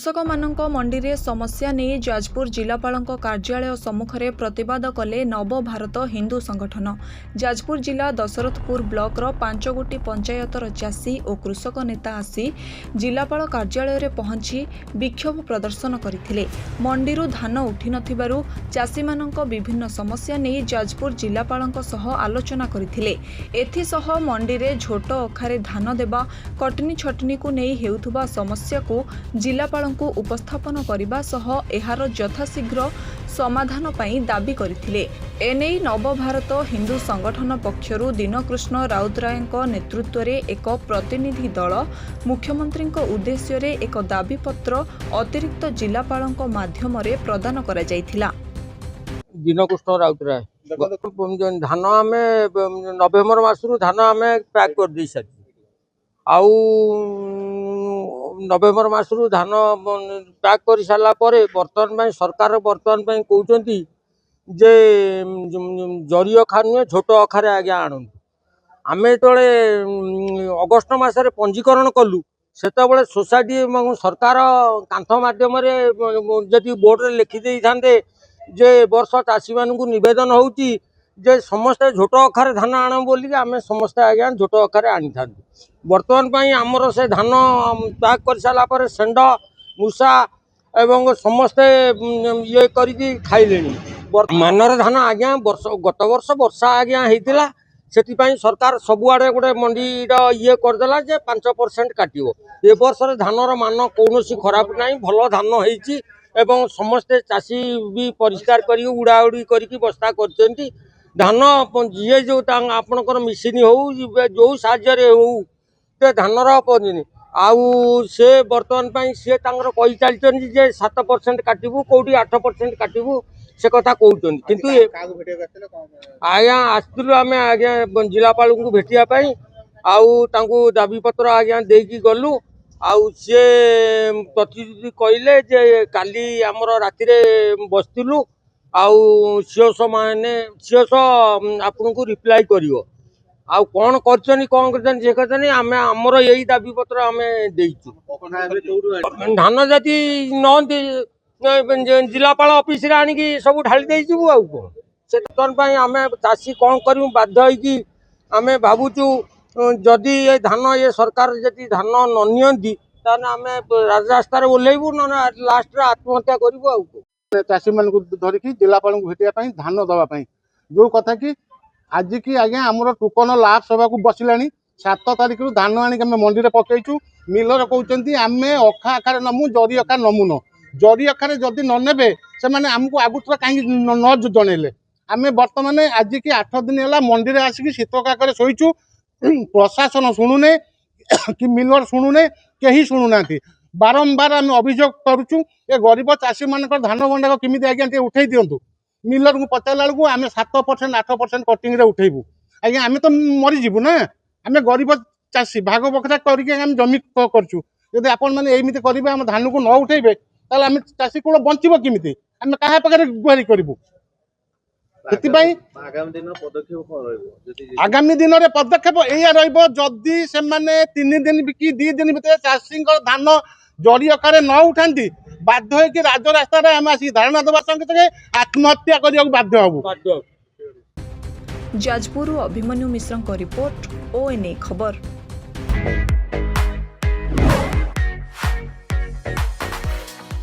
कृषक मानक मंडी रे समस्या नहीं जाजपुर जिलापालଙ୍କ कार्यालय सम्मुखरे प्रतिवाद कले नवभारत हिंदू संगठन। जाजपुर जिला दशरथपुर ब्लॉक रो 5 गोटी पंचायतर चाषी और कृषक नेता आसी जिलापाल कार्यालय रे पहुंची विक्षोभ प्रदर्शन करथिले। मंडीरू धान उठी नथिबारु चाषी मानक विभिन्न समस्या नहीं जाजपुर जिलापालଙ୍କ सह आलोचना करथिले। एथि सह मंडी रे झोट अखारे धान देबा कटनी छटनी को नहीं हेउथुबा समस्या को जिलापालଙ୍କୁ उपस्थापन करने सह एहार यथाशीघ्र समाधान पाई दाबी करथिले। एने नवभारत हिंदू संगठन पक्षरु दीनकृष्ण राउतरायଙ୍କ नेतृत्व रे एक प्रतिनिधि दल मुख्यमंत्री उद्देश्य रे एक दाबी पत्र अतिरिक्त जिलापालଙ୍କ माध्यम रे प्रदान करा जायथिला। दीनकृष्ण राउतराय धान आम नवेम्बर मासरू धान आम पैक कर दी सारी आउ नवेम्बर मासरू धान पैक कर सारा बर्तमान सरकार बर्तमान कहते जे जरी अखा नुहे छोट अखारे आज्ञा आणु आम जो अगस्ट मसरे पंजीकरण कलु से सोसाइटी सरकार कांथ मध्यम जदि बोर्ड रे लिखिदे था जे वर्ष चाषी मानू नवेदन होउची जे समस्ते झोट अखारे धान आण बोलिक आम समस्ते आज्ञा झोट अखारे आनी था। बर्तमान आमर से धान पैक कर सारापर शेंड मूषा एवं समस्ते ये करी खाइले मानर धान आज्ञा गत वर्ष वर्षा आज्ञा होता से सरकार सबुआड़े गोटे मंडीर ये करदेला जे 5% काटिबो। ए वर्ष धानर मान कौन खराब ना भल धान होती एवं समस्ते चाषी भी परिष्कार कर उड़ा उड़ी करके बस्ता कर धान जी जो आपणकर मिसिन हो जो साहाय्य हो धानर आउ से बर्तमान सी कही चलती जे 7% काटबू कौटी 8% काटबू से कथा कहते किंतु आज्ञा आसलु आम आज्ञा जिलापाल को भेटापी आउ दाबी पत्र आज्ञा देकी गलु आउ सी प्रतिनिधि कहले जे काली आमर राति बसलु आउ सीओस माने सीओस आपन को रिप्लाई करिवो आउ कौन कर आम आमर यही दाबी पत्र आम देचु धान जदि न जिलापाल ऑफिस रे आनिकी सब ढाली देइछु आउ कोन से तन आम चाषी कौन करू बाध्य आम भावुचु जदि ये धान ये सरकार जदि धान न नियंती ताने आम राजरास्तार ओल्लैबू न लास्ट आत्महत्या करू आउ चाषी मान धरिकी जिलापाल को भेटापी धान दवापाई जो कथा कि आज की आज्ञा आमर टोकन लाप्स होगा बसला 7 तारिख धान आनिक मंडी में पकईचु मिलर कहते आम अखा आखारे नमु जरी अखा नमुन जरी अखारे जदि नने से मैंने आमको आगुरा कहीं न जनइले आम बर्तमान आज की 8 दिन है मंडी में आसिक शीत काकर शोचु प्रशासन शुणुने कि मिलर शुणुने कहीं शुणुना बारंबार आम अभियोग करुचु ये गरीब चाषी मान धान बंडा केमी आज्ञा उठे दिंतु मिलर को पचारा बेलू आम 7% 8% कटिंग रे उठेबू आज्ञा आम तो मरीजु ना आम गरीब चाषी भाग बखरा करके जमी करचु जब आपण मैंने एमती करेंगे आम धान को न उठेबे ताल आम चाषी कूल बंचब केमी आम क्या पाखे गुहारी करूँ आगामी दिन में पदक्षेप या रदि से 3 दिन कि 2 दिन भितर चाषी धान जड़ी अखारे न उठाती बाध्य हो राजरास्तार आम आसिक धारणा देवा संगे संगे आत्महत्या करने बाध्य हबू। जाजपुर अभिमन्यु मिश्र रिपोर्ट ONA खबर।